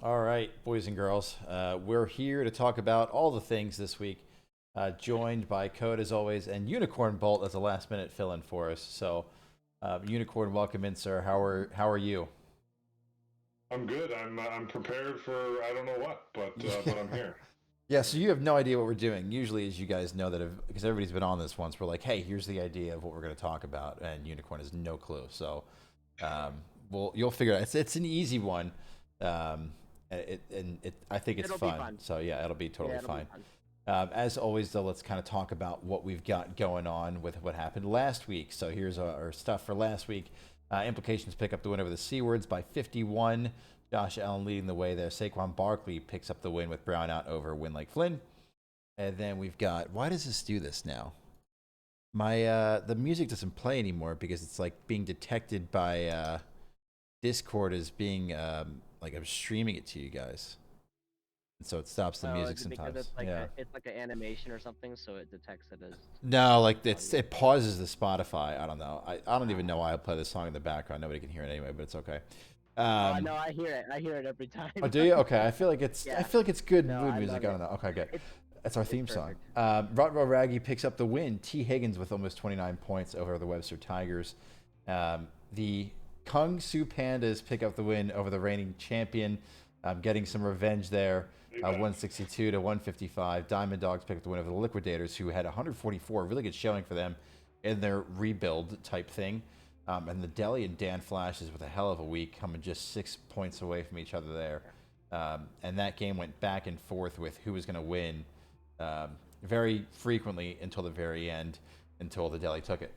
All right, boys and girls, we're here to talk about all the things this week. Joined by Code as always, and Unicorn Bolt as a last minute fill in for us. So, Unicorn, welcome in, sir. How are you? I'm good. I'm prepared for I don't know what, but I'm here. Yeah. So you have no idea what we're doing. Usually, as you guys know, because everybody's been on this once, we're like, hey, here's the idea of what we're going to talk about, and Unicorn has no clue. So, um, you'll figure it out. It's an easy one. I think it's It'll be fun. fun. So yeah, it'll be totally Yeah, it'll be fine. fun. As always, though, let's kind of talk about what we've got going on with what happened last week. So here's our stuff for last week. Implications pick up the win over the Seawards by 51. Josh Allen leading the way there. Saquon Barkley picks up the win with Brown out over Win Lake Flynn. And then we've got, why does this do this now? The music doesn't play anymore because it's like being detected by Discord as being like I'm streaming it to you guys, and so it stops the Oh, music is it because sometimes. Yeah. it's like an animation or something, so it detects it as No, like audio? it pauses the Spotify. I don't know. I don't even know why I play this song in the background. Nobody can hear it anyway, but it's okay. Oh Um, no, I hear it. I hear it every time. oh, do you? Okay. I Yeah. feel like it's good No, mood I music. love I it. don't know. Okay, good. It's That's our it's theme song. perfect. Rotwell Raggy picks up the win. T. Higgins with almost 29 points over the Webster Tigers. The Kung Su Pandas pick up the win over the reigning champion, getting some revenge there. Amen. 162 to 155. Diamond Dogs pick up the win over the Liquidators, who had 144. Really good showing for them in their rebuild type thing. And the Deli and Dan Flashes with a hell of a week, coming just 6 points away from each other there. And that game went back and forth with who was going to win um, very frequently until the very end, until the Deli took it.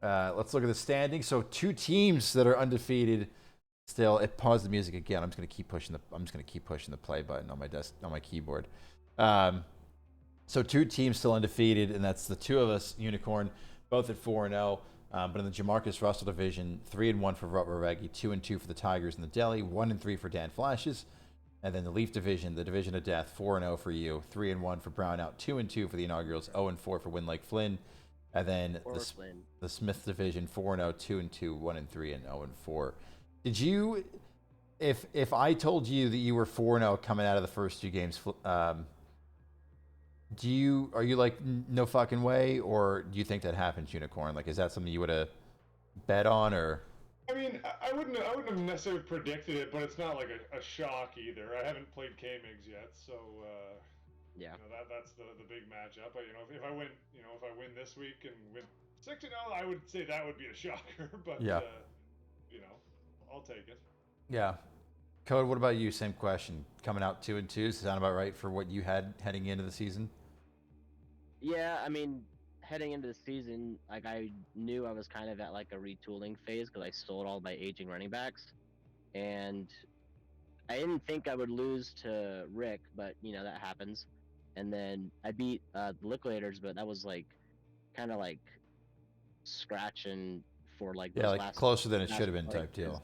Let's look at the standings. So two teams that are undefeated still. It paused the music again. I'm just gonna keep pushing the play button on my desk on my keyboard. Um, so two teams still undefeated, and that's the two of us, Unicorn, both at 4-0. But in the Jamarcus Russell division, 3-1 for Rutger Reggie, 2-2 for the Tigers and the Deli, 1-3 for Dan Flashes. And then the Leaf division, the division of death, 4-0 for you, 3-1 for Brownout, 2-2 for the inaugurals, 0-4 for Win Lake Flynn. And then Or Flynn. the Smith division, 4-0, 2-2, 1-3, and 0-4. Did you, if I told you that you were 4-0 coming out of the first two games, are you like no fucking way, or do you think that happens, Unicorn? Like, is that something you would have bet on, or? I mean, I wouldn't have necessarily predicted it, but it's not like a shock either. I haven't played K-Migs yet, so Yeah. that's the big matchup. If I win, if I win this week and win 6-0, I would say that would be a shocker. But Yeah. you know, I'll take it. Yeah. Code, what about you? Same question. Coming out 2-2, does that sound about right for what you had heading into the season? Yeah, I mean, heading into the season, like I knew I was kind of at like a retooling phase because I sold all my aging running backs, and I didn't think I would lose to Rick, but that happens. And then I beat the Liquidators, but that was like kind of like scratching for like Yeah, those like closer than it should last have been like type because deal.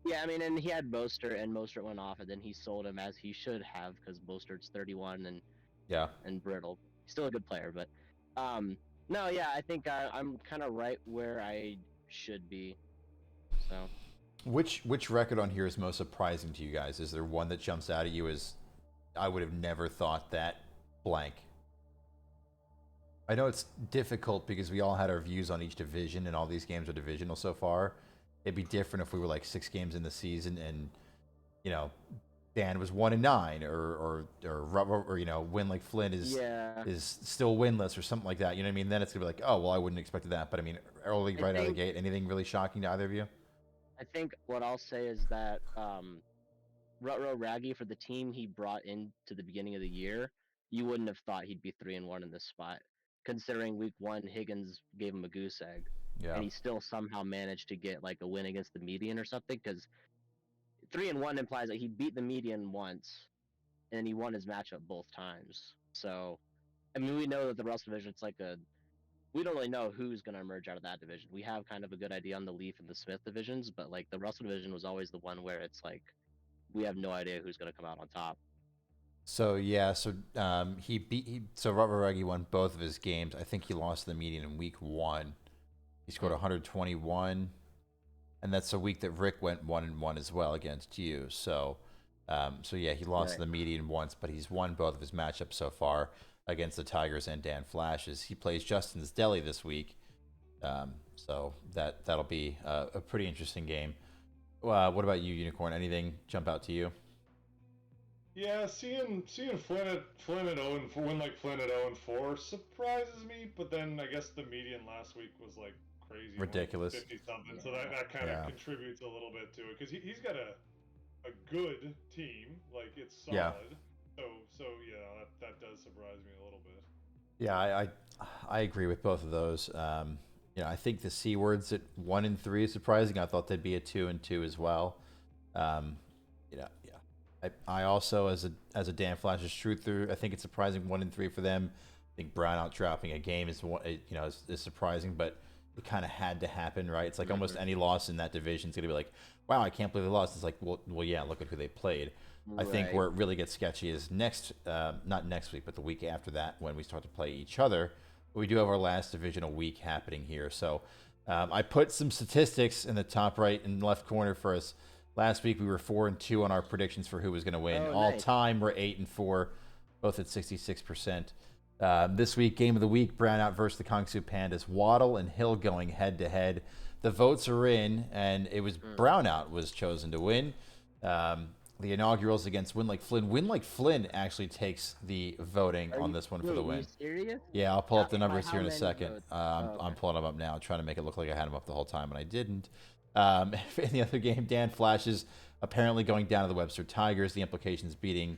yeah, I mean, and he had Mostert, and Mostert went off, and then he sold him as he should have because Mostert's 31 Yeah. and brittle. He's still a good player, but um, no, yeah, I think I'm kind of right where I should be. So Which record on here is most surprising to you guys? Is there one that jumps out at you as I would have never thought that blank? I know it's difficult because we all had our views on each division, and all these games are divisional so far. It'd be different if we were like 6 games in the season, and you know, Dan was 1-9, or Win like Flynn yeah, is still winless or something like that. You know what I mean? Then it's gonna be like, oh well, I wouldn't expect that. But I mean, early I right out of the think gate, anything really shocking to either of you? I think what I'll say is that Rutro Raggy for the team he brought into the beginning of the year, you wouldn't have thought he'd be 3-1 in this spot, considering week one Higgins gave him a goose egg, Yeah. and he still somehow managed to get like a win against the median or something. Because 3-1 implies that he beat the median once, and he won his matchup both times. So I mean, we know that the Russell division, it's like a we don't really know who's going to emerge out of that division. We have kind of a good idea on the Leaf and the Smith divisions, but like the Russell division was always the one where it's like we have no idea who's going to come out on top. So yeah, so Robert Ruggie won both of his games. I think he lost the median in week one. He scored Mm. 121, and that's a week that Rick went 1-1 as well against you. So So yeah, he lost Right. to the median once, but he's won both of his matchups so far against the Tigers and Dan Flashes. He plays Justin's Deli this week, so that'll be a pretty interesting game. What about you, Unicorn? Anything jump out to you? Yeah, seeing Flynn at 0 and 4, win like Flynn at 0 and 4 surprises me. But then I guess the median last week was like crazy, Ridiculous. 50 something. So that kind of Yeah. contributes a little bit to it because he's got a good team, like it's solid. Yeah. So yeah, that does surprise me a little bit. Yeah, I agree with both of those. I think the C words at 1 and 3 is surprising. I thought they'd be a 2 and 2 as well. Yeah. I also, as a Dan Flashes truther, I think it's surprising 1 and 3 for them. I think Brownout dropping a game is is surprising, but it kind of had to happen, right? It's like almost any loss in that division is gonna be like, wow, I can't believe they lost. It's like, well, yeah, look at who they played. I think Right. where it really gets sketchy is not next week, but the week after that when we start to play each other. We do have our last divisional week happening here. So I put some statistics in the top right and left corner for us. Last week we were 4-2 on our predictions for who was going to win. Oh, All nice. time we're 8-4, both at 66%. This week, game of the week, Brownout versus the Kangsu Pandas. Waddle and Hill going head to head. The votes are in, and it was Brownout was chosen to win. The inaugurals against Win Like Flynn. Win Like Flynn actually takes the voting Are on you- this one for wait, the you win. serious? Yeah, I'll pull up the By numbers how here in a many second. votes? I'm Okay. pulling them up now, trying to make it look like I had them up the whole time, and I didn't. In the other game, Dan Flashes apparently going down to the Webster Tigers. The implications beating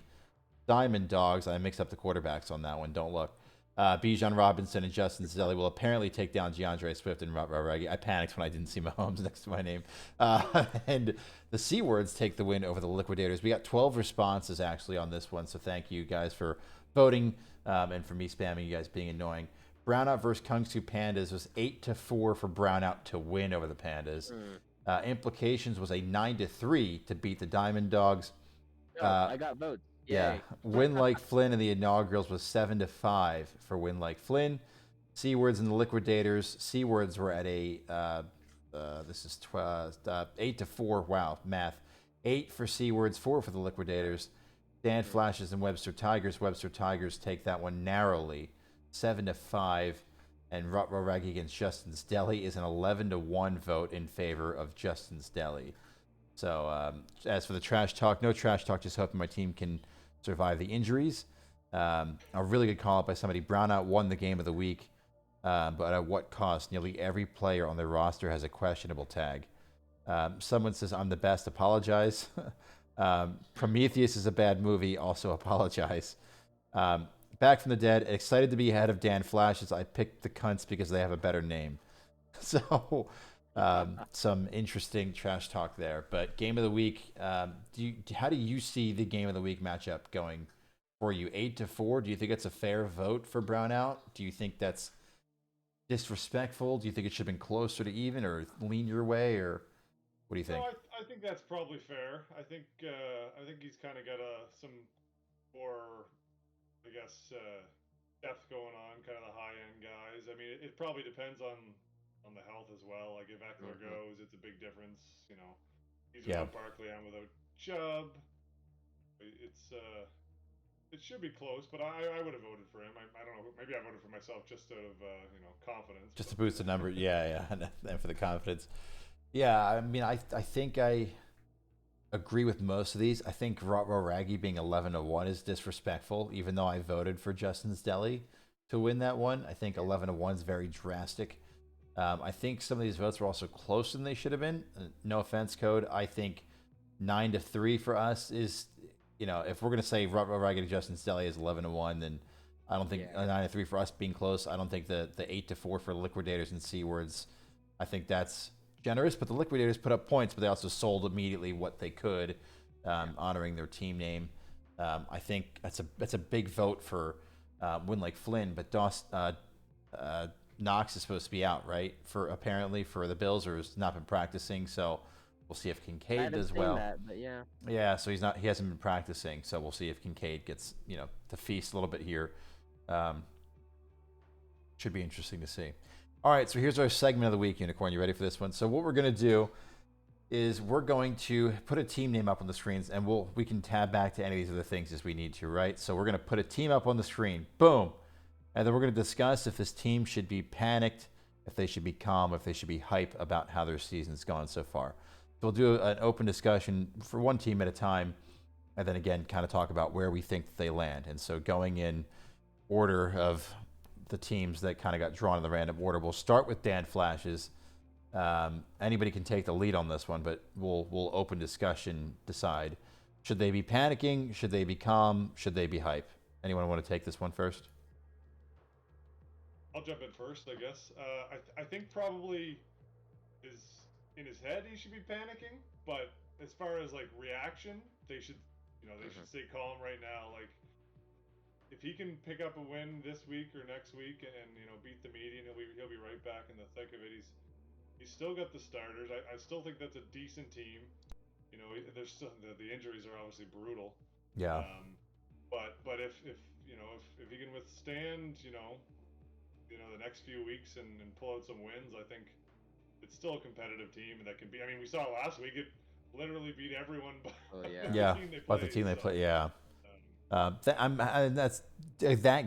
Diamond Dogs. I mixed up the quarterbacks on that one. Don't look. Bijan Robinson and Justin Zelli will apparently take down DeAndre Swift and Ruggie. I panicked when I didn't see Mahomes next to my name. And the C words take the win over the Liquidators. We got 12 responses actually on this one, so thank you guys for voting and for me spamming you guys being annoying. Brownout versus Kungsu Pandas was 8-4 for Brownout to win over the Pandas. Implications was a 9-3 to beat the Diamond Dogs. Oh, I got votes. Yeah, Yay. Win Like Flynn in the inaugurals was 7-5 for Win Like Flynn. C words in the Liquidators. C words were at a 8-4. Wow, math. 8 for C words, 4 for the Liquidators. Dan Flashes and Webster Tigers. Webster Tigers take that one narrowly, 7-5. And Ruggie against Justin's Deli is an 11-1 vote in favor of Justin's Deli. So as for the trash talk, no trash talk. Just hoping my team can survive the injuries. A really good call up by somebody. Brownout won the game of the week, but at what cost? Nearly every player on their roster has a questionable tag. Someone says, I'm the best. Apologize. Prometheus is a bad movie. Also apologize. Back from the dead. Excited to be ahead of Dan Flashes. I picked the cunts because they have a better name. So... some interesting trash talk there, but game of the week. How do you see the game of the week matchup going for you? 8-4. Do you think it's a fair vote for Brownout? Do you think that's disrespectful? Do you think it should have been closer to even or lean your way, or what do you think? No, I think that's probably fair. I think he's kind of got some more, I guess, depth going on, kind of the high end guys. I mean, it probably depends on the health as well. Like if Eckler goes, it's a big difference. You know, he's without Barkley, I'm without Chubb. It's it should be close, but I would have voted for him. I don't know. Maybe I voted for myself just out of confidence. Just to boost the number, yeah, and for the confidence. Yeah, I mean, I think I agree with most of these. I think Raggy being 11-1 is disrespectful, even though I voted for Justin's Deli to win that one. I think 11-1 is very drastic. I think some of these votes were also closer than they should have been. No offense, Code. I think 9-3 for us is, if we're gonna say Raggy Justin's Deli is 11-1, then I don't think 9-3 for us being close. I don't think the 8-4 for Liquidators and C words. I think that's generous, but the Liquidators put up points, but they also sold immediately what they could, honoring their team name. I think that's a big vote for Win Like Flynn, but Knox is supposed to be out, right? Apparently for the Bills, or has not been practicing. So we'll see if Kincaid does well. That, but yeah. Yeah, so he hasn't been practicing. So we'll see if Kincaid gets to feast a little bit here. Should be interesting to see. All right, so here's our segment of the week, Unicorn. You ready for this one? So what we're gonna do is we're going to put a team name up on the screens, and we can tab back to any of these other things as we need to, right? So we're going to put a team up on the screen, boom, and then we're going to discuss if this team should be panicked, if they should be calm, if they should be hype about how their season's gone so far. So we'll do an open discussion for one team at a time, and then again, kind of talk about where we think they land. And so going in order of the teams that kind of got drawn in the random order, we'll start with Dan Flash's. Anybody can take the lead on this one, but we'll open discussion, decide. Should they be panicking? Should they be calm? Should they be hype? Anyone want to take this one first? I'll jump in first, I guess. I think probably is in his head he should be panicking, but as far as like reaction, they should should stay calm right now. Like if he can pick up a win this week or next week and beat the median, he'll be right back in the thick of it. He's still got the starters. I still think that's a decent team. There's still the injuries are obviously brutal. Yeah. But if he can withstand the next few weeks and pull out some wins, I think it's still a competitive team that can be. I mean, we saw last week it literally beat everyone. By the team they play. Yeah. That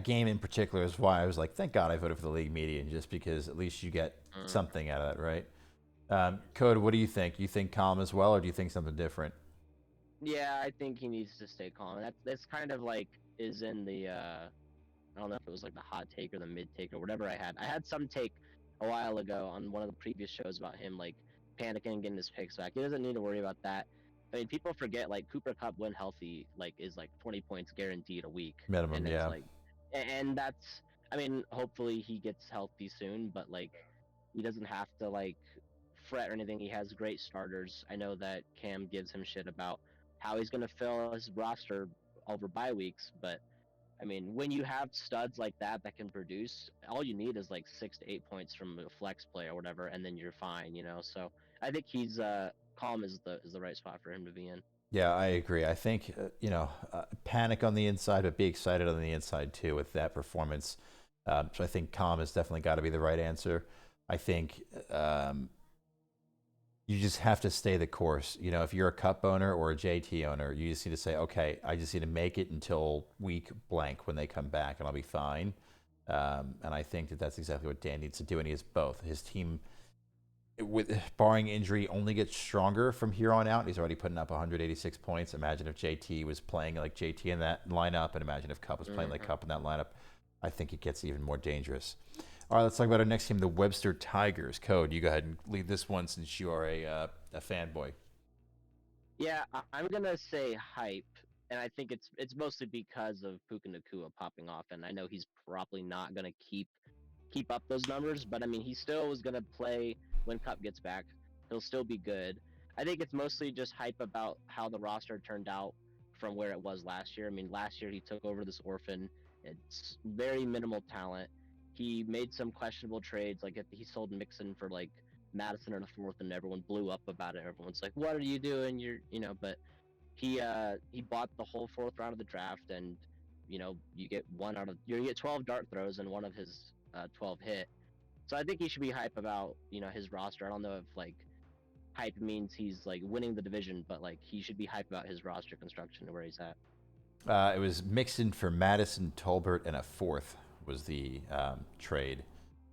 game in particular is why I was like, thank God I voted for the league median, just because at least you get something out of that, right? Code, what do you think? You think calm as well, or do you think something different? Yeah, I think he needs to stay calm. That's kind of like is in the I don't know if it was like the hot take or the mid take or whatever I had. I had some take a while ago on one of the previous shows about him like panicking and getting his picks back. He doesn't need to worry about that. I mean, people forget like Cooper Kupp when healthy is like 20 points guaranteed a week minimum. and Yeah. And that's, I mean, hopefully he gets healthy soon, but like he doesn't have to like fret or anything. He has great starters. I know that Cam gives him shit about how he's gonna fill his roster over bye weeks, but I mean, when you have studs like that can produce, all you need is like 6 to 8 points from a flex play or whatever, and then you're fine, So I think he's calm is the right spot for him to be in. Yeah, I agree. I think panic on the inside, but be excited on the inside too with that performance. So I think calm has definitely got to be the right answer. I think you just have to stay the course. If you're a Cup owner or a JT owner, you just need to say, okay, I just need to make it until week blank when they come back, and I'll be fine. And I think that's exactly what Dan needs to do, and he has both. His team, with barring injury, only gets stronger from here on out. He's already putting up 186 points. Imagine if JT was playing like JT in that lineup, and imagine if Cup was playing like Cup in that lineup. I think it gets even more dangerous. All right, let's talk about our next team, the Webster Tigers. Code, you go ahead and lead this one since you are a fanboy. Yeah, I'm gonna say hype, and I think it's mostly because of Puka Nacua popping off, and I know he's probably not gonna keep up those numbers, but I mean he still is gonna play when Cup gets back. He'll still be good. I think it's mostly just hype about how the roster turned out from where it was last year. I mean, last year he took over this orphan. It's very minimal talent. He made some questionable trades, like he sold Mixon for like Madison in the fourth, and everyone blew up about it. Everyone's like, "What are you doing?" But he bought the whole fourth round of the draft, and you get 12 dart throws and one of his 12 hit. So I think he should be hype about his roster. I don't know if like hype means he's like winning the division, but like he should be hype about his roster construction and where he's at. It was Mixon for Madison, Tolbert, and a fourth was the trade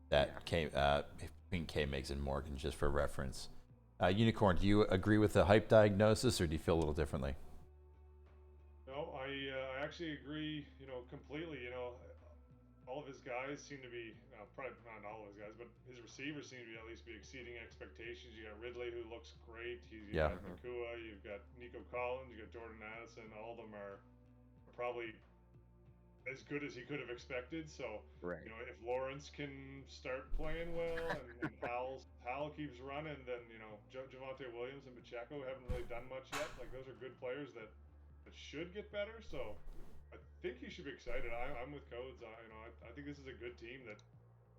that came between K-Migs and Morgan, just for reference. Unicorn, do you agree with the hype diagnosis, or do you feel a little differently? No, I actually agree. Completely. All of his guys seem to be probably not all of his guys, but his receivers seem to be at least be exceeding expectations. You got Ridley, who looks great. You've got Nacua, you've got Nico Collins, you got Jordan Addison. All of them are probably as good as he could have expected. So, right. If Lawrence can start playing well and Howell keeps running, then Javonte Williams and Pacheco haven't really done much yet. Like those are good players that should get better. So, I think he should be excited. I'm with Codes. I think this is a good team that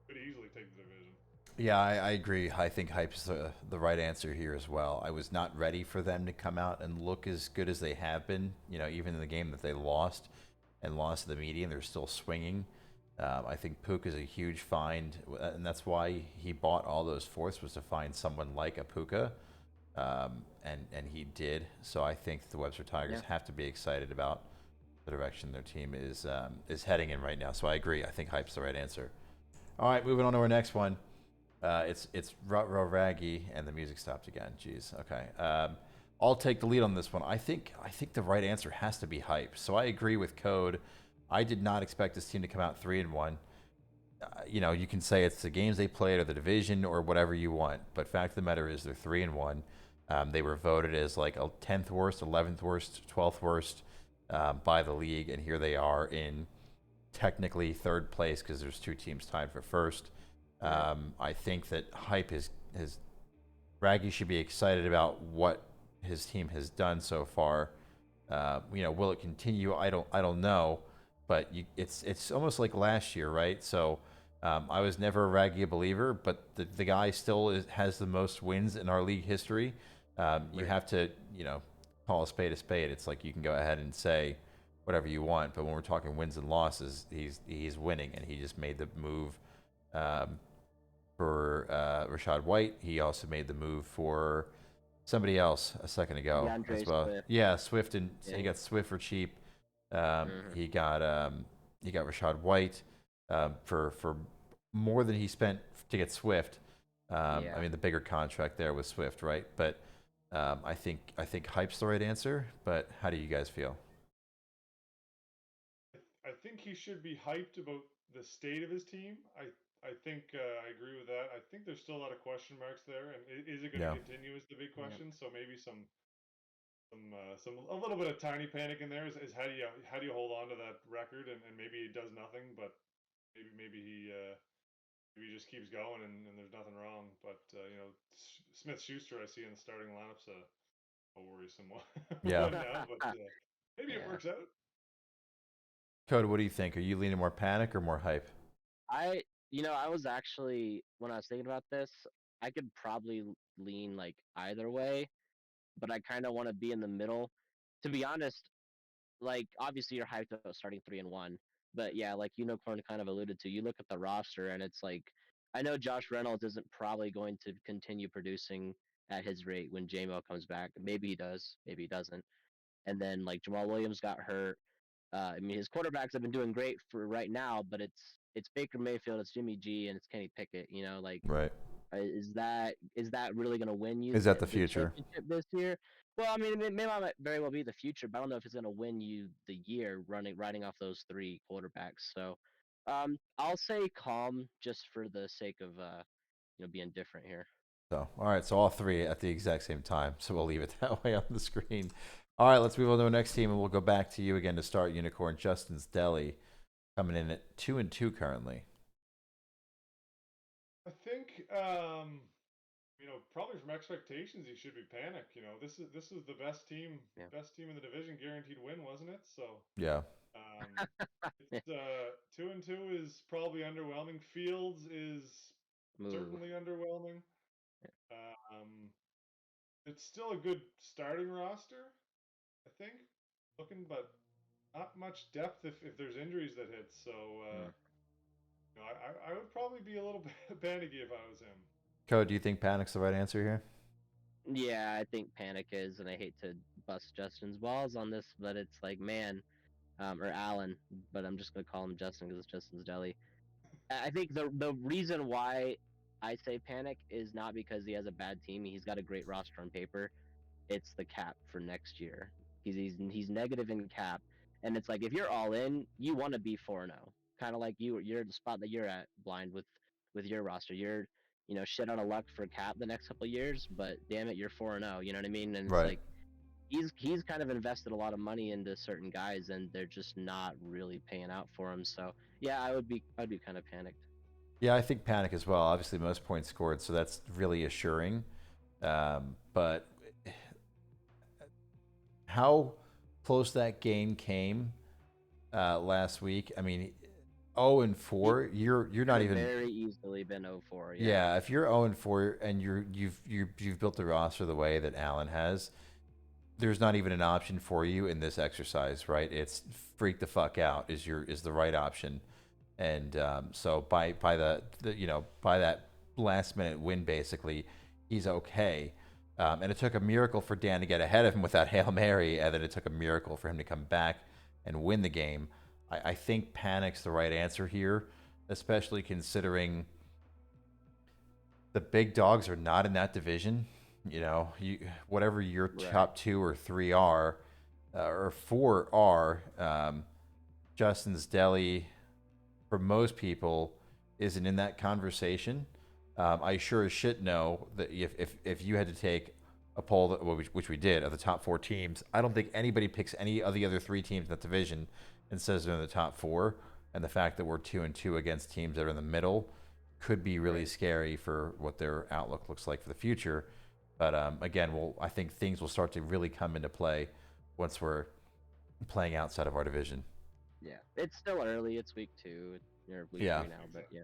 could easily take the division. Yeah, I agree. I think hype's the right answer here as well. I was not ready for them to come out and look as good as they have been. Even in the game that they lost to the median, they're still swinging. I think Puka is a huge find, and that's why he bought all those fourths, was to find someone like a Puka. and he did. So I think the Webster Tigers have to be excited about the direction their team is heading in right now. So I agree. I think hype's the right answer. All right, moving on to our next one. It's Rutro Raggy, and the music stopped again. Jeez. Okay. I'll take the lead on this one. I think the right answer has to be hype. So I agree with Code. I did not expect this team to come out 3-1. You can say it's the games they played or the division or whatever you want, but fact of the matter is they're 3-1. They were voted as like a 10th worst, 11th worst, 12th worst by the league, and here they are in technically third place because there's two teams tied for first. I think that hype is Raggy should be excited about what his team has done so far. Will it continue? I don't know, but it's almost like last year, right? So I was never a Raggy believer, but the guy still has the most wins in our league history. You have to call a spade a spade. It's like you can go ahead and say whatever you want, but when we're talking wins and losses, he's winning, and he just made the move for Rashad White. He also made the move for somebody else a second ago as well. Swift. Yeah, Swift, and he got Swift for cheap. He got Rashad White for more than he spent to get Swift. I mean, the bigger contract there was Swift, right? But I think hype's the right answer. But how do you guys feel? I think he should be hyped about the state of his team. I think I agree with that. I think there's still a lot of question marks there, and is it going to continue is the big question. So maybe a little bit of tiny panic in there is how do you hold on to that record, and maybe he does nothing, but maybe he just keeps going and there's nothing wrong. But Smith Schuster I see in the starting lineups a worrisome one. Yeah. Now, but maybe it works out. Code, what do you think? Are you leaning more panic or more hype? I was actually, when I was thinking about this, I could probably lean like either way, but I kind of want to be in the middle. To be honest, like obviously you're hyped about starting 3-1, but yeah, like Unicorn kind of alluded to, you look at the roster and it's like, I know Josh Reynolds isn't probably going to continue producing at his rate when JMO comes back. Maybe he does, maybe he doesn't. And then like Jamal Williams got hurt. I mean, his quarterbacks have been doing great for right now, but it's Baker Mayfield, it's Jimmy G, and it's Kenny Pickett. Like, Right. Is that really going to win you? Is that the future championship this year? Well, I mean, it might very well be the future, but I don't know if it's going to win you the year riding off those three quarterbacks. So, I'll say calm just for the sake of being different here. So, all right. So all three at the exact same time. So we'll leave it that way on the screen. All right. Let's move on to the next team, and we'll go back to you again to start. Unicorn Justin's Deli, coming in at 2-2 currently. I think probably from expectations he should be panicked. This is the best team in the division, guaranteed win, wasn't it? So yeah. It's 2-2 is probably underwhelming. Fields is certainly underwhelming. It's still a good starting roster, I think. But not much depth if there's injuries that hit. So I would probably be a little bit panicky if I was him. Code, do you think panic's the right answer here? Yeah, I think panic is, and I hate to bust Justin's balls on this, but it's like, man, or Alan, but I'm just gonna call him Justin because it's Justin's Deli. I think the reason why I say panic is not because he has a bad team. He's got a great roster on paper. It's the cap for next year. He's negative in cap, and it's like if you're all in, you want to be 4-0. Kind of like you're the spot that you're at, blind with your roster. You're shit out of luck for cap the next couple of years, but damn it, you're 4-0. You know what I mean? And it's like he's kind of invested a lot of money into certain guys, and they're just not really paying out for him. So yeah, I'd be kind of panicked. Yeah, I think panic as well. Obviously, most points scored, so that's really assuring. But how close that game came last week. I mean, 0-4. You're not even very easily been 0-4. Yeah, if you're 0-4 and you've built the roster the way that Allen has, there's not even an option for you in this exercise, right? It's freak the fuck out is the right option, and so by that last minute win, basically, he's okay. And it took a miracle for Dan to get ahead of him with that Hail Mary, and then it took a miracle for him to come back and win the game. I think Panic's the right answer here, especially considering the big dogs are not in that division. You know, whatever your Right. top 2 or 3 are, or 4 are, Justin's Deli, for most people, isn't in that conversation. I sure as shit know that if you had to take a poll, which we did, of the top 4 teams, I don't think anybody picks any of the other 3 teams in that division and says they're in the top 4. And the fact that we're 2-2 against teams that are in the middle could be really Right. scary for what their outlook looks like for the future. But again, I think things will start to really come into play once we're playing outside of our division. Yeah, it's still early. It's week 2 or week Yeah. 3 now, but yeah.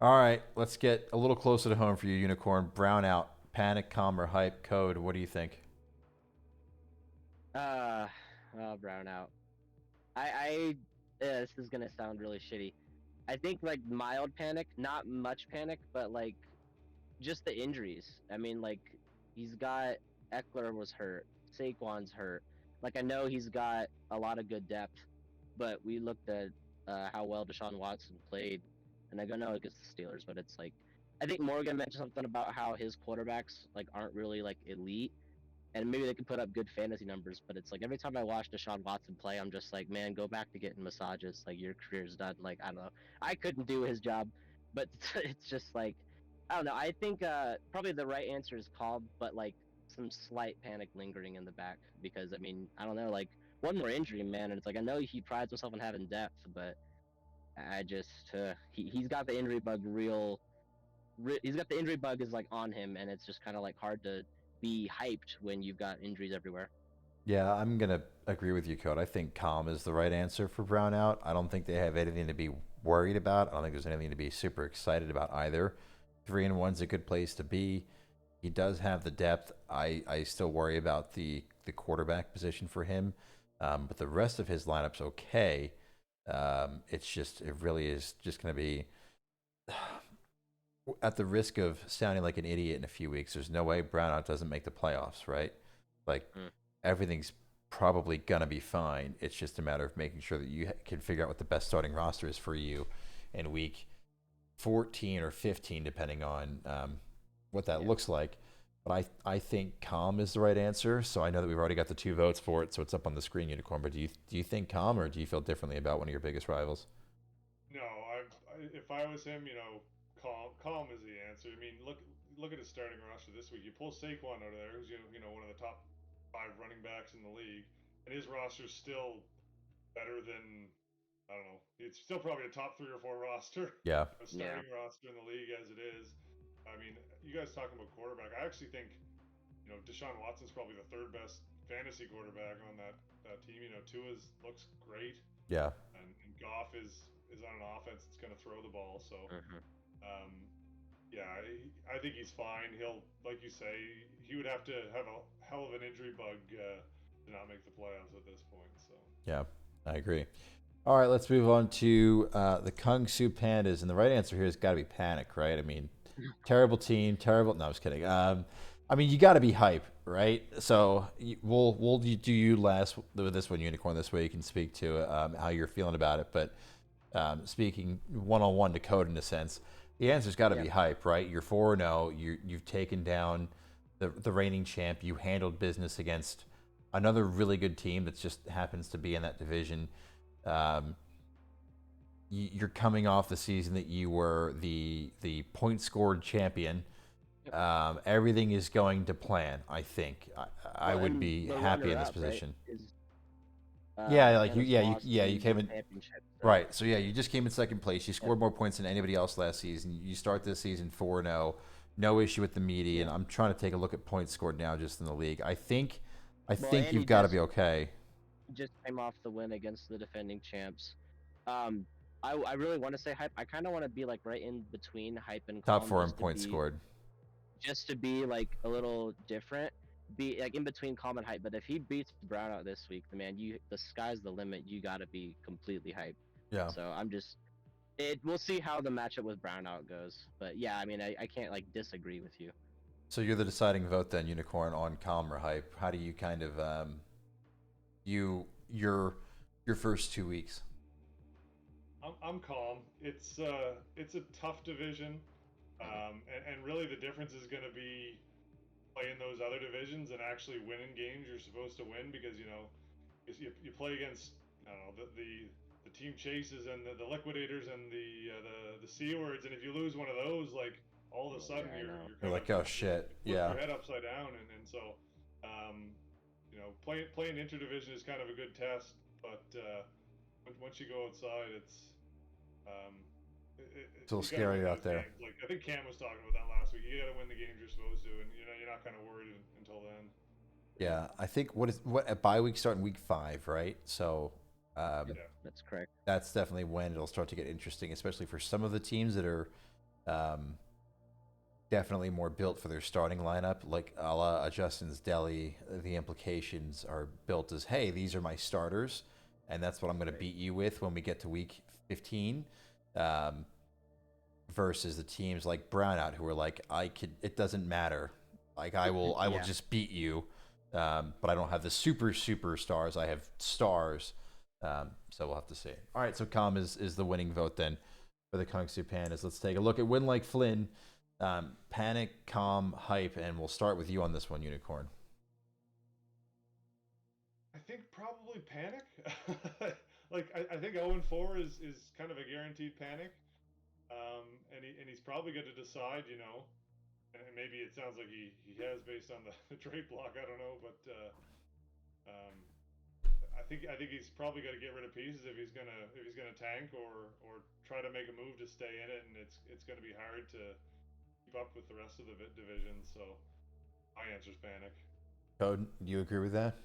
All right, let's get a little closer to home for you, Unicorn. Brown out, Panic, Calm, or Hype. Code, what do you think? Brown out. I this is gonna sound really shitty. I think like mild panic, not much panic, but like just the injuries. I mean, like he's got Eckler was hurt, Saquon's hurt. Like I know he's got a lot of good depth, but we looked at how well Deshaun Watson played, and I go no against the Steelers, but it's like I think Morgan mentioned something about how his quarterbacks like aren't really like elite, and maybe they can put up good fantasy numbers, but it's like every time I watch Deshaun Watson play, I'm just like, man, go back to getting massages. Like your career's done. Like I don't know, I couldn't do his job, but it's just like I don't know. I think probably the right answer is calm, but like some slight panic lingering in the back because I mean I don't know, like one more injury, man, and it's like I know he prides himself on having depth, but I just he's got the injury bug he's got the injury bug is like on him, and it's just kind of like hard to be hyped when you've got injuries everywhere. Yeah, I'm gonna agree with you, Code. I think Calm is the right answer for Brown out. I don't think they have anything to be worried about. I don't think there's anything to be super excited about either. 3-1's a good place to be. He does have the depth. I still worry about the quarterback position for him, but the rest of his lineup's okay. It really is just going to be at the risk of sounding like an idiot in a few weeks. There's no way Brownout doesn't make the playoffs, right? Like Mm. everything's probably gonna be fine. It's just a matter of making sure that you can figure out what the best starting roster is for you in week 14 or 15, depending on what that Yeah. looks like. But I think Calm is the right answer. So I know that we've already got the 2 votes for it, so it's up on the screen, Unicorn. But do you think Calm, or do you feel differently about one of your biggest rivals? No, if I was him, calm is the answer. I mean, look at his starting roster this week. You pull Saquon out of there, who's one of the top 5 running backs in the league, and his roster's still better than I don't know. It's still probably a top 3 or 4 roster, Yeah. a starting roster in the league as it is. I mean, you guys talking about quarterback. I actually think Deshaun Watson's probably the 3rd best fantasy quarterback on that team. Tua's looks great, Yeah. and Goff is on an offense that's going to throw the ball. So, Mhm. um, yeah, I think he's fine. He'll, like you say, he would have to have a hell of an injury bug to not make the playoffs at this point. So, Yeah, I agree. All right, let's move on to the Kung Fu Pandas, and the right answer here has got to be Panic, right? I mean, terrible team, terrible. No, I was kidding. I mean, you got to be hype, right? So we'll do you last with this one, Unicorn. This way you can speak to how you're feeling about it. But speaking one-on-one to Code in a sense, the answer's got to be hype, right? You're 4-0. You've taken down the reigning champ. You handled business against another really good team that just happens to be in that division. You're coming off the season that you were the point scored champion. Everything is going to plan. I think I Well, would and be the happy in this runner-up, right, position. is Yeah, like Dennis Moss you wins the came in championship. So, right. So yeah, you just came in second place. You scored more points than anybody else last season. You start this season 4-0. No issue with the median. Yeah. I'm trying to take a look at points scored now just in the league. I think and you've he got to be okay. just came off the win against the defending champs. Um, I really want to say hype. I kind of want to be like right in between hype and Top calm, 4 in points scored. just to be like a little different. Be like in between calm and hype. But if he beats Brown out this week, the sky's the limit. You got to be completely hyped. Yeah. So we'll see how the matchup with Brown out goes. But yeah, I mean, I can't like disagree with you. So you're the deciding vote then, Unicorn, on calm or hype. How do you kind of you your first 2 weeks? I'm calm. It's a tough division, and really the difference is going to be playing those other divisions and actually winning games you're supposed to win because you play against I don't know the team chases and the liquidators and the C words, and if you lose one of those, like all of a sudden Yeah, I know. you're You're kind of like, oh shit, flipping yeah. your head upside down, and so playing interdivision is kind of a good test, but once you go outside, it's um, It's a little you got to win scary out those there. games. Like I think Cam was talking about that last week. You got to win the games you're supposed to, and you're not kind of worried until then. Yeah, I think what a bye week start in week 5, right? So Yep, Yeah. that's correct. that's definitely when it'll start to get interesting, especially for some of the teams that are um, definitely more built for their starting lineup, like a la Justin's Deli. The implications are built as, hey, these are my starters, and that's what I'm going to beat you with when we get to week 15. Um, versus the teams like Brownout, who are like, I could, it doesn't matter, like I will Yeah. just beat you, but I don't have the super stars. I have stars. So we'll have to see. All right, so calm is the winning vote then for the Kungsu Pandas. Let's take a look at Win Like Flynn. Panic, calm, hype, and we'll start with you on this one, Unicorn. I think probably panic. I think 0-4 is kind of a guaranteed panic. And he's probably going to decide, and maybe it sounds like he has based on the trade block. I don't know, but um, I think he's probably got to get rid of pieces if he's gonna tank or try to make a move to stay in it, and it's going to be hard to keep up with the rest of the division. So my answer's panic. Code, do you agree with that?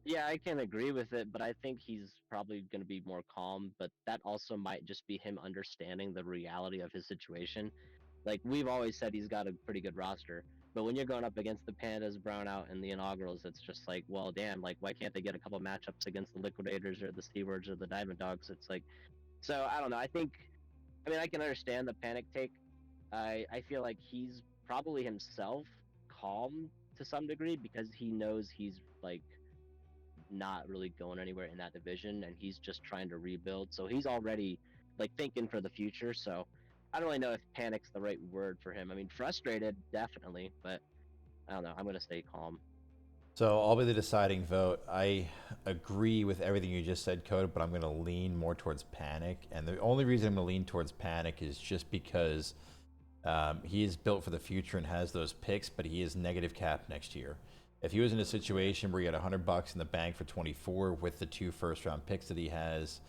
Yeah, I can agree with it, but I think he's probably going to be more calm. But that also might just be him understanding the reality of his situation. Like we've always said, he's got a pretty good roster. But when you're going up against the Pandas, Brownout, and the Inaugurals, it's just like, well, damn, like why can't they get a couple matchups against the Liquidators or the Stewards or the Diamond Dogs? It's like, so I don't know. I mean, I can understand the panic take. I feel like he's probably himself calm to some degree because he knows he's like not really going anywhere in that division and he's just trying to rebuild. So he's already like thinking for the future. So I don't really know if panic's the right word for him. I mean, frustrated, definitely, but I don't know. I'm going to stay calm. So I'll be the deciding vote. I agree with everything you just said, Code, but I'm going to lean more towards panic. And the only reason I'm going to lean towards panic is just because he is built for the future and has those picks, but he is negative cap next year. If he was in a situation where he had $100 in the bank for 24 with the 2 first round picks that he has,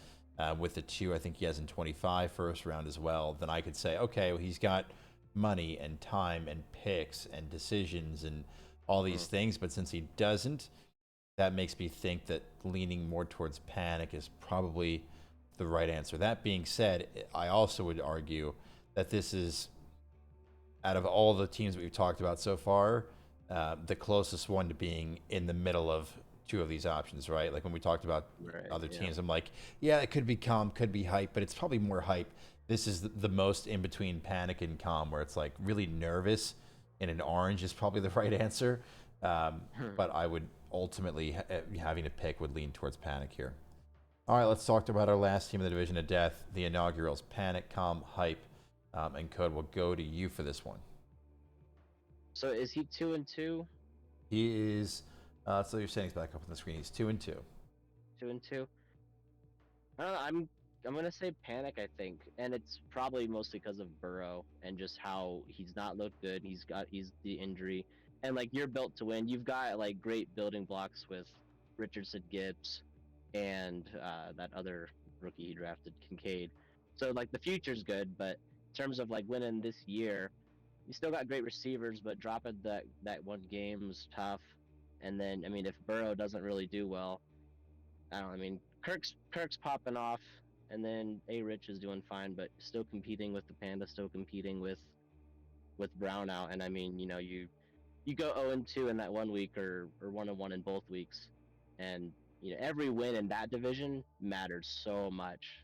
with the 2 I think he has in 25 first round as well, then I could say, okay, well, he's got money and time and picks and decisions and all these things. But since he doesn't, that makes me think that leaning more towards panic is probably the right answer. That being said, I also would argue that this is, out of all the teams that we've talked about so far, the closest one to being in the middle of 2 of these options, right? Like when we talked about Right. other Yeah. teams, I'm like, yeah, it could be calm, could be hype, but it's probably more hype. This is the most in between panic and calm, where it's like really nervous, and an orange is probably the right answer. But I would ultimately, having to pick, would lean towards panic here. All right, let's talk about our last team of the Division of Death, the Inaugurals. Panic, calm, hype, and Code will go to you for this one. So is he 2-2? He is. So your settings back up on the screen. He's 2-2. 2-2? I don't know. I'm gonna say panic. I think, and it's probably mostly because of Burrow and just how he's not looked good. He's the injury, and like you're built to win. You've got like great building blocks with Richardson, Gibbs, and that other rookie he drafted, Kincaid. So like the future's good, but in terms of like winning this year, you still got great receivers, but dropping that one game was tough. And then I mean, if Burrow doesn't really do well, I don't know. I mean, Kirk's popping off, and then A Rich is doing fine, but still competing with the Panda, still competing with Brownout. And I mean, you go 0-2 in that one week, or 1-1 in both weeks, and every win in that division matters so much,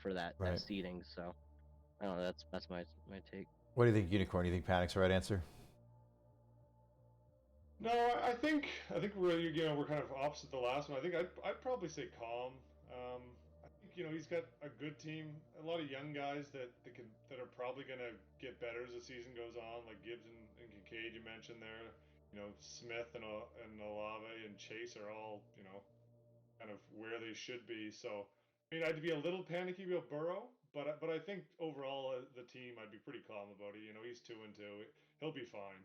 for that Right. seeding. So I don't know. That's my take. What do you think, Unicorn? Do you think panic's the right answer? No, I think we're kind of opposite the last one. I think I'd probably say calm. I think he's got a good team, a lot of young guys that are probably gonna get better as the season goes on, like Gibbs and Kincaid you mentioned there. Smith and Olave and Chase are all kind of where they should be. So I mean, I'd be a little panicky about Burrow, but I think overall the team I'd be pretty calm about it. He's 2-2. He'll be fine.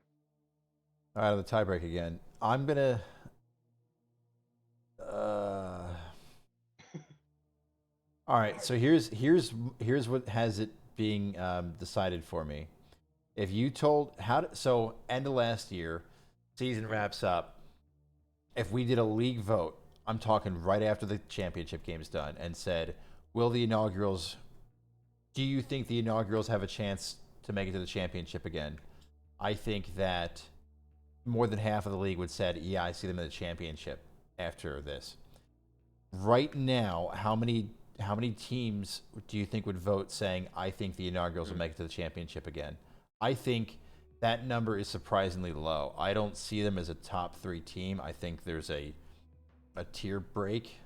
All right, on the tiebreak again. I'm gonna. Uh, all right, so here's what has it being decided for me. If you told so end of last year, season wraps up. If we did a league vote, I'm talking right after the championship game's done, and said, "Will the inaugurals? Do you think the inaugurals have a chance to make it to the championship again?" I think that more than half of the league would said, "Yeah, I see them in the championship after this." Right now, how many teams do you think would vote saying, "I think the inaugurals will make it to the championship again"? I think that number is surprisingly low. I don't see them as a top 3 team. I think there's a tier break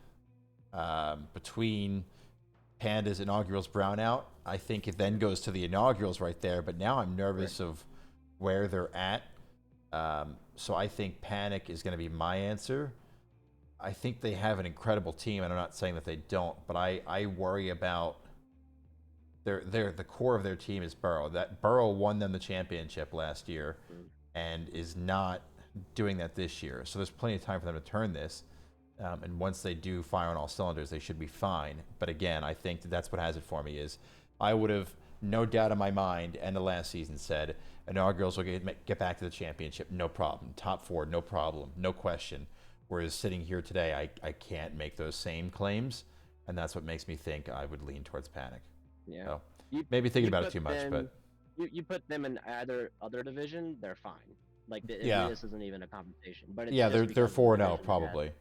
between Pandas, inaugurals, brownout. I think it then goes to the inaugurals right there. But now I'm nervous of where they're at. So I think Panic is going to be my answer. I think they have an incredible team, and I'm not saying that they don't, but I worry about the core of their team is Burrow. That Burrow won them the championship last year, and is not doing that this year. So there's plenty of time for them to turn this. And once they do fire on all cylinders, they should be fine. But again, I think that's what has it for me is I would have no doubt in my mind, end of last season, said inaugurals will get back to the championship, no problem. Top 4, no problem, no question. Whereas sitting here today, I can't make those same claims, and that's what makes me think I would lean towards Panic. Yeah. So maybe thinking about it too much, them, but you put them in either other division, they're fine. Like yeah, this isn't even a compensation, but it's yeah, just they're because of the 4-0 division, probably.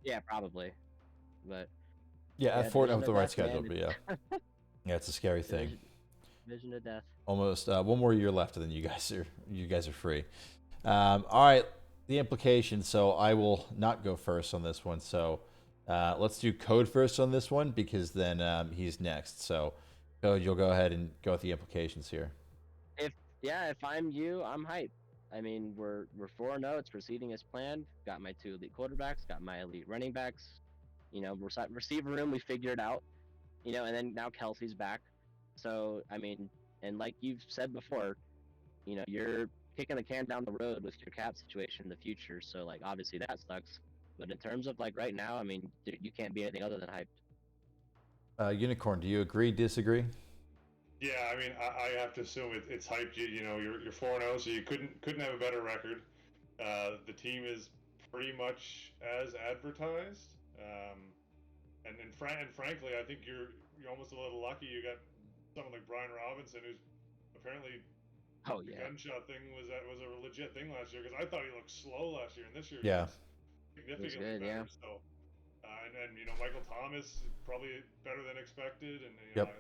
Yeah, probably. But Yeah, at 4-0 division with of the right death, schedule, man. but yeah, yeah, it's a scary thing. Division of death. Almost one more year left, and then you guys are free. All right, the implications. So I will not go first on this one. So let's do Code first on this one because then he's next. So Code, you'll go ahead and go with the implications here. If I'm you, I'm hyped. I mean, we're 4-0. It's proceeding as planned. Got my 2 elite quarterbacks. Got my elite running backs. Receiver room we figured out. And then now Kelsey's back. So I mean, and like you've said before, you're kicking the can down the road with your cap situation in the future. So like obviously that sucks. But in terms of like right now, I mean, you can't be anything other than hyped. Unicorn, do you agree? Disagree? Yeah, I mean, I have to assume it's hyped. You're 4-0, so you couldn't have a better record. The team is pretty much as advertised. And frankly, I think you're almost a little lucky. You got someone like Brian Robinson, who's apparently Oh the yeah. gunshot thing was a legit thing last year. Because I thought he looked slow last year, and this year he Yeah. looks significantly Good, better. yeah. So. And Michael Thomas probably better than expected, and Yep.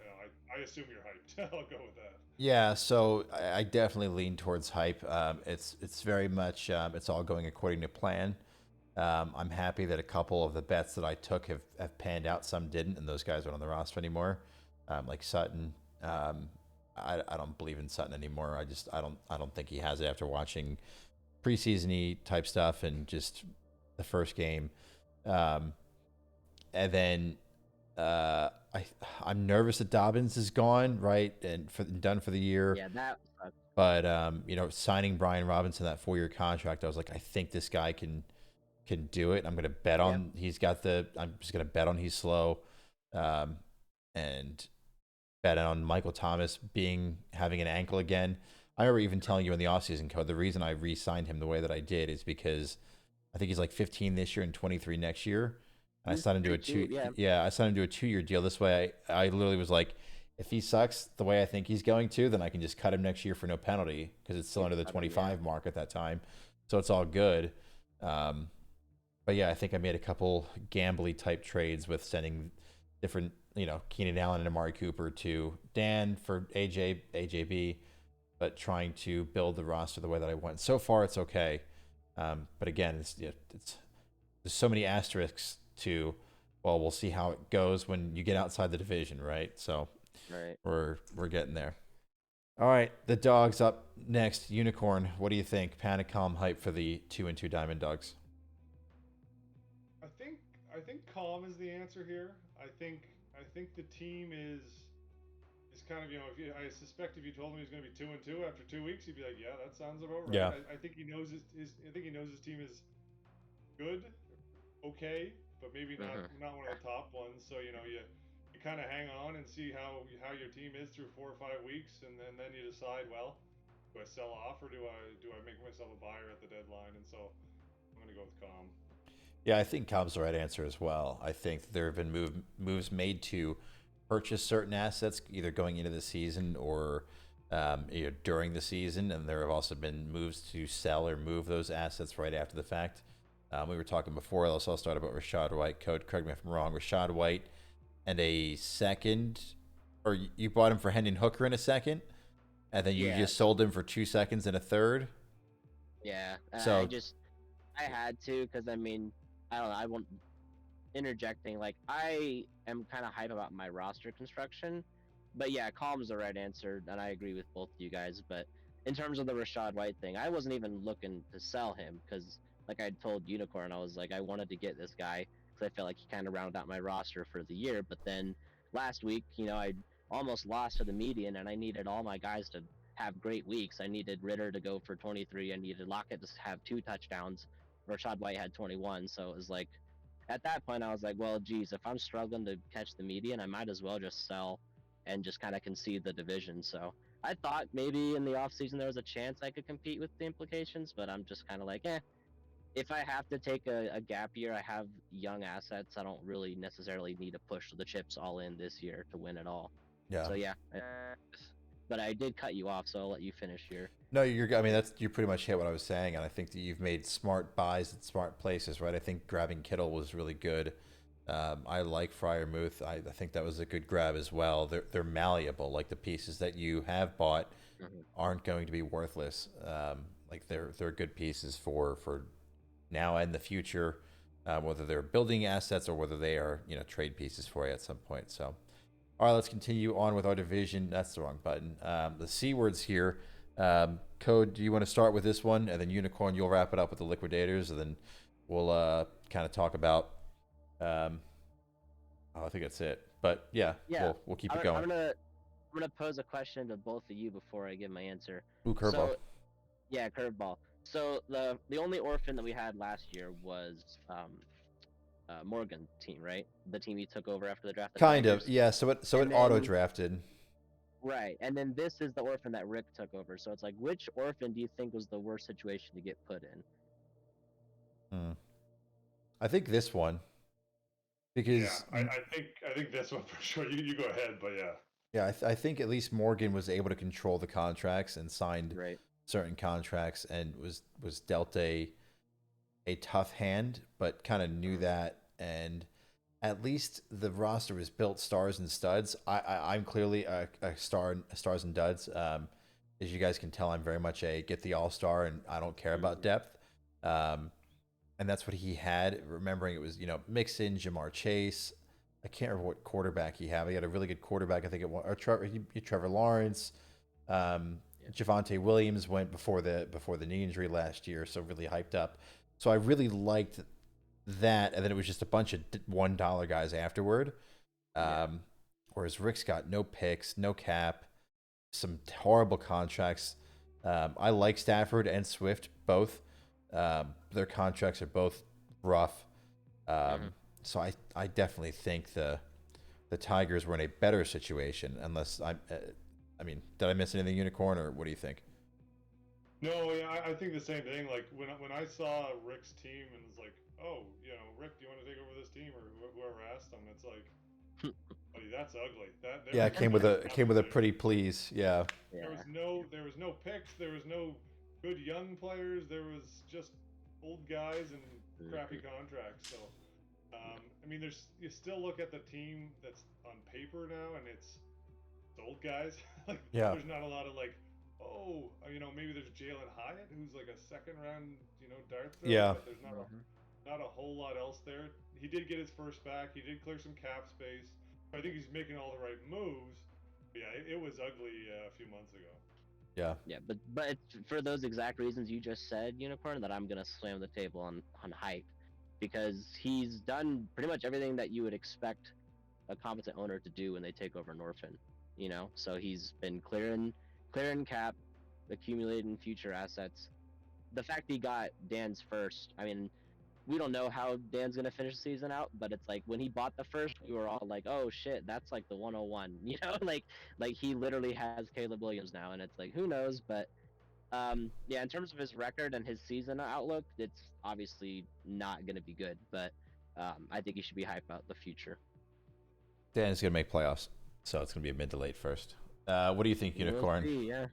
I assume you're hyped. I'll go with that. Yeah, so I definitely lean towards hype. It's very much it's all going according to plan. I'm happy that a couple of the bets that I took have panned out. Some didn't, and those guys aren't on the roster anymore. Like Sutton, I don't believe in Sutton anymore. I don't think he has it after watching preseason-y type stuff and just the first game. And then I'm nervous that Dobbins is gone, right, and done for the year. Yeah, that sucks. But signing Brian Robinson that 4-year contract, I was like, I think this guy can do it. I'm gonna bet on I'm just gonna bet on he's slow, and bet on Michael Thomas having an ankle again. I remember even telling you in the offseason Code, the reason I re-signed him the way that I did is because I think he's like 15 this year and 23 next year. And I signed him to a 2-year deal. This way, I literally was like, if he sucks the way I think he's going to, then I can just cut him next year for no penalty because it's still under the 25 mark at that time. So it's all good. But yeah, I think I made a couple gambly type trades with sending different, Keenan Allen and Amari Cooper to Dan for AJB, but trying to build the roster the way that I want. So far, it's okay. But again, it's there's so many asterisks to. Well, we'll see how it goes when you get outside the division, right? So Right. we're getting there. All right, the dogs up next. Unicorn. What do you think? Panic, calm, hype for the 2-2 Diamond Dogs. I think calm is the answer here. I think the team is kind of, if you, I suspect if you told him he's going to be 2-2 after 2 weeks, he'd be like, yeah, that sounds about right. Yeah. I think he knows I think he knows his team is good, okay, but maybe not one of the top ones. So you kind of hang on and see how your team is through 4 or 5 weeks, and then you decide, well, do I sell off or do I make myself a buyer at the deadline? And so I'm going to go with calm. Yeah, I think calm's the right answer as well. I think there have been moves made to purchase certain assets, either going into the season or during the season, and there have also been moves to sell or move those assets right after the fact. We were talking before. Let's all start about Rashad White. Code, correct me if I'm wrong. Rashad White and a second, or you bought him for Hendon Hooker in a second, and then you Yeah. just sold him for 2 seconds and a third. Yeah. So I had to, because I mean, I don't know. I won't interjecting. Like, I am kind of hype about my roster construction, but yeah, calm's the right answer, and I agree with both of you guys. But in terms of the Rashad White thing, I wasn't even looking to sell him because, like I told Unicorn, I was like, I wanted to get this guy because I felt like he kind of rounded out my roster for the year. But then last week, I almost lost to the median, and I needed all my guys to have great weeks. I needed Ritter to go for 23. I needed Lockett to have 2 touchdowns. Rashad White had 21, so it was like, at that point, I was like, well, geez, if I'm struggling to catch the median, I might as well just sell and just kind of concede the division. So I thought maybe in the offseason there was a chance I could compete with the implications, but I'm just kind of like, if I have to take a gap year, I have young assets. I don't really necessarily need to push the chips all in this year to win it all. yeah. So yeah, but I did cut you off, so I'll let you finish your. No, I mean, you pretty much hit what I was saying, and I think that you've made smart buys at smart places, right? I think grabbing Kittle was really good. I like Fryermuth. I think that was a good grab as well. They're malleable. Like the pieces that you have bought aren't going to be worthless. Like they're good pieces for now and the future, whether they're building assets or whether they are trade pieces for you at some point. So, all right, let's continue on with our division. That's the wrong button. The C words here. Code, do you want to start with this one, and then Unicorn, you'll wrap it up with the Liquidators, and then we'll kind of talk about. I think that's it. But yeah, we'll keep it going. I'm gonna pose a question to both of you before I give my answer. Ooh, curveball. So, yeah, curveball. So the only orphan that we had last year was Morgan team, right? The team he took over after the draft. Kind of, yeah. So it auto drafted. Right, and then this is the orphan that Rick took over. So it's like, which orphan do you think was the worst situation to get put in? I think this one, because yeah, I think this one for sure. You go ahead, but yeah. Yeah, I think at least Morgan was able to control the contracts and signed certain contracts and was dealt a tough hand, but kind of knew that, and at least the roster was built stars and studs. I'm clearly a stars and duds. As you guys can tell, I'm very much a get the all-star, and I don't care about depth. And that's what he had. Remembering it was Mixon, Jamar Chase. I can't remember what quarterback he had. He had a really good quarterback. I think it was Trevor Lawrence. Javonte Williams went before the knee injury last year, so really hyped up. So I really liked that, and then it was just a bunch of $1 guys afterward. Whereas Rick's got no picks, no cap, some horrible contracts. I like Stafford and Swift both. Their contracts are both rough. So I definitely think the Tigers were in a better situation, unless I mean, did I miss anything, Unicorn, or what do you think? No, yeah, I think the same thing. Like when I saw Rick's team and was like, oh, Rick, do you want to take over this team, or whoever asked him? It's like, buddy, that's ugly. It came with a pretty please. Yeah. There was no picks. There was no good young players. There was just old guys and crappy contracts. So, I mean, you still look at the team that's on paper now, and it's old guys. There's not a lot of maybe there's Jalen Hyatt, who's like a second round, dart thrower, Yeah. but there's not a whole lot else there. He did get his first back. He did clear some cap space. I think he's making all the right moves. But yeah, it was ugly a few months ago. Yeah. Yeah, but it's for those exact reasons you just said, Unicorn, that I'm gonna slam the table on hype, because he's done pretty much everything that you would expect a competent owner to do when they take over Norfin. So he's been clearing cap, accumulating future assets. The fact he got Dan's first, I mean, we don't know how Dan's gonna finish the season out, but it's like when he bought the first, we were all like, "Oh shit, that's like the 101," like he literally has Caleb Williams now, and it's like who knows, but yeah, in terms of his record and his season outlook, it's obviously not gonna be good, but I think he should be hyped about the future. Dan's gonna make playoffs, so it's gonna be a mid to late first. What do you think, Unicorn? We'll see, yeah.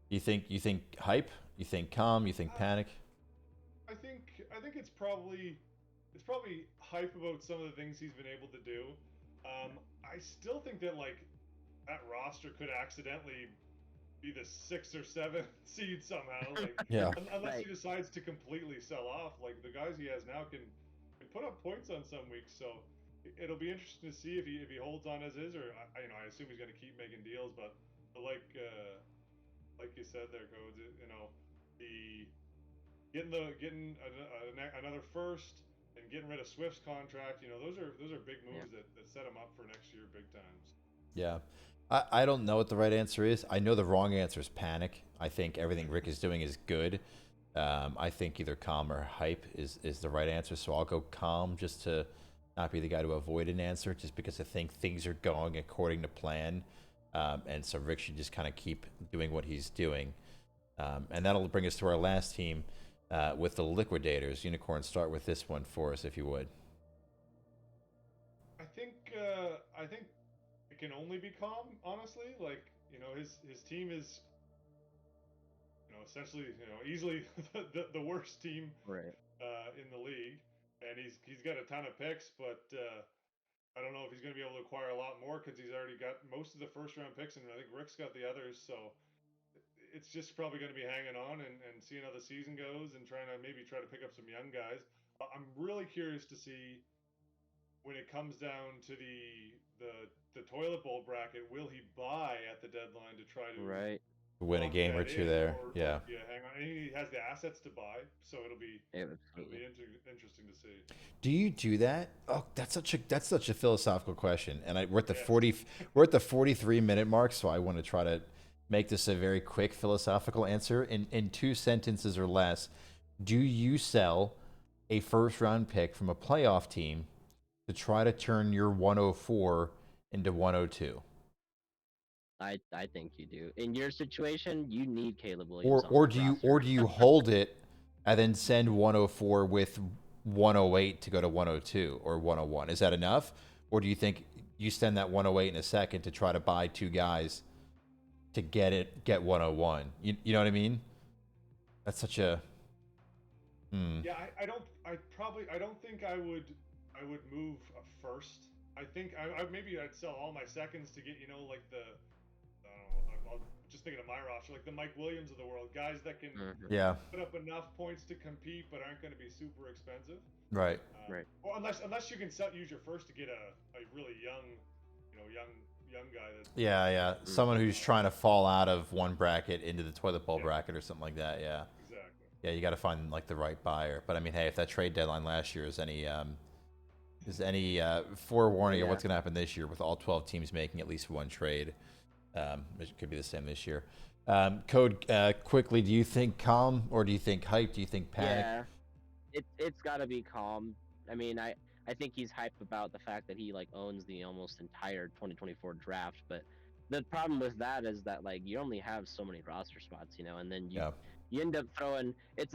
You think hype? You think calm? You think panic? I think it's probably hype about some of the things he's been able to do. I still think that that roster could accidentally be the 6th or 7th seed somehow. Yeah. Unless Right. he decides to completely sell off. Like the guys he has now can put up points on some weeks. So it'll be interesting to see if he holds on as is, or I assume he's going to keep making deals. But like you said there, Codes, the getting another first and getting rid of Swift's contract. Those are big moves that set him up for next year big times. Yeah. I don't know what the right answer is. I know the wrong answer is panic. I think everything Rick is doing is good. I think either calm or hype is the right answer. So I'll go calm just to not be the guy to avoid an answer, just because I think things are going according to plan. And so Rick should just kind of keep doing what he's doing. And that'll bring us to our last team with the Liquidators. Unicorn, start with this one for us, if you would. I think it can only be calm, honestly. His team is essentially easily the worst team Right. in the league, and he's got a ton of picks, but I don't know if he's going to be able to acquire a lot more because he's already got most of the first round picks, and I think Rick's got the others. So it's just probably going to be hanging on and seeing how the season goes and try to pick up some young guys. I'm really curious to see when it comes down to the toilet bowl bracket. Will he buy at the deadline to try to Right. Win a lock game or that two in, there. or Yeah. hang on? And he has the assets to buy, so it'll be Absolutely. interesting to see. Do you do that? Oh, that's such a philosophical question. And we're at the Yeah. 43-minute mark, so I want to try to make this a very quick philosophical answer in 2 sentences or less. Do you sell a first round pick from a playoff team to try to turn your 104 into 102? I think you do. In your situation, you need Caleb Williams. Or on do the you roster. do you hold it and then send 104 with 108 to go to 102 or 101? Is that enough? Or do you think you send that 108 in a second to try to buy 2 guys to get 101? You know what I mean? That's such a Yeah, I don't think I would move a first. I think maybe I'd sell all my seconds to get like the I don't know. I'm just thinking of my roster, like the Mike Williams of the world, guys that can yeah, put up enough points to compete but aren't going to be super expensive. right. Right. Or unless you can use your first to get a really young guy that. Yeah. Someone who's trying to fall out of one bracket into the toilet bowl Yeah. bracket or something like that. Yeah. Exactly. Yeah, you got to find like the right buyer. But I mean, hey, if that trade deadline last year is any forewarning of what's going to happen this year with all 12 teams making at least one trade, it could be the same this year. Code, quickly, do you think calm or do you think hype? Do you think panic? Yeah, it's got to be calm. I mean, I think he's hyped about the fact that he owns the almost entire 2024 draft, but the problem with that is that you only have so many roster spots, and then you end up throwing. It's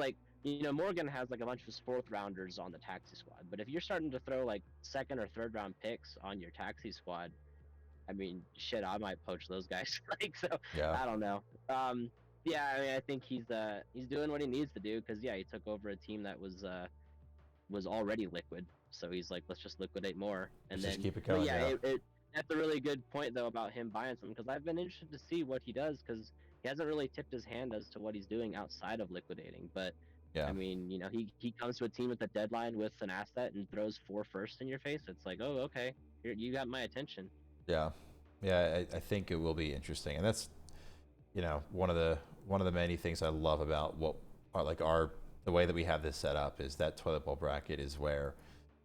Morgan has a bunch of 4th rounders on the taxi squad, but if you're starting to throw 2nd or 3rd round picks on your taxi squad, I mean, shit, I might poach those guys. So Yeah. I don't know. Yeah, I mean, I think he's doing what he needs to do because he took over a team that was already liquid. So he's like, let's just liquidate more, and Let's then just keep it going. yeah, That's a really good point though about him buying something, because I've been interested to see what he does, because he hasn't really tipped his hand as to what he's doing outside of liquidating. But Yeah. I mean, he comes to a team with a deadline with an asset and throws 4 firsts in your face. It's like, oh, okay, you got my attention. Yeah. Yeah. I think it will be interesting, and that's one of the many things I love about what the way that we have this set up is that toilet bowl bracket is where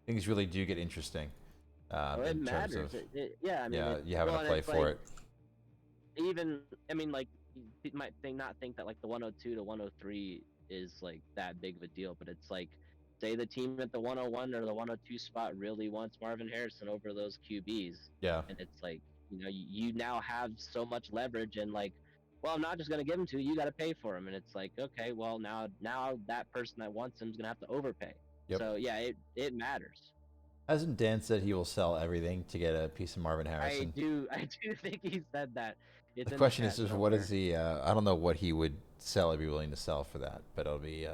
things really do get interesting. Well, it In terms matters. of Yeah, I mean, you having well, to and play it's for like, it. even, I mean, like, you might not think that like the 102 to 103 is like that big of a deal, but it's like, say the team at the 101 or the 102 spot really wants Marvin Harrison over those QBs, Yeah. and it's like, you now have so much leverage, and like, well, I'm not just gonna give him to you. You got to pay for him, and it's like, okay, well, now that person that wants him is gonna have to overpay. Yep. So yeah, it matters. Hasn't Dan said he will sell everything to get a piece of Marvin Harrison? I do think he said that. It's The in the question chat is, what somewhere. is he? I don't know what he would sell or be willing to sell for that, but it'll be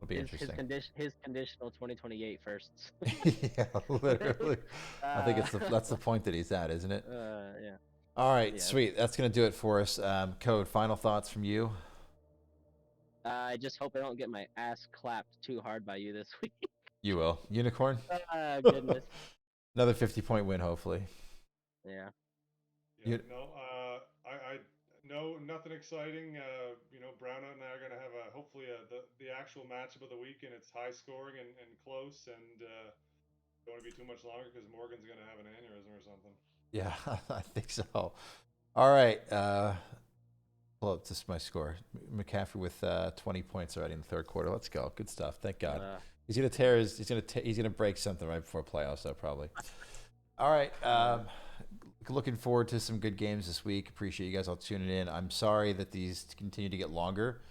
interesting. His conditional 2028 firsts. Yeah, literally. I think that's the point that he's at, isn't it? Yeah. All right, Yeah. sweet. That's gonna do it for us. Code. Final thoughts from you? I just hope I don't get my ass clapped too hard by you this week. You will. Unicorn. Goodness. Another 50-point win, hopefully. Yeah. Yeah, You- no, nothing exciting. Brownout and I are gonna have hopefully the actual matchup of the week, and it's high scoring and close, and don't want to be too much longer because Morgan's gonna have an aneurysm or something. Yeah, I think so. All right. Pull up just my score. McCaffrey with 20 points already in the third quarter. Let's go. Good stuff. Thank God. He's gonna tear his. He's gonna break something right before playoffs, though, probably. All right. Looking forward to some good games this week. Appreciate you guys all tuning in. I'm sorry that these continue to get longer.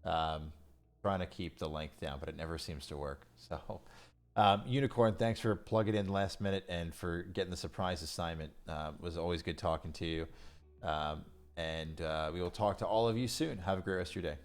Trying to keep the length down, but it never seems to work. So, Unicorn, thanks for plugging in last minute and for getting the surprise assignment. It was always good talking to you. And we will talk to all of you soon. Have a great rest of your day.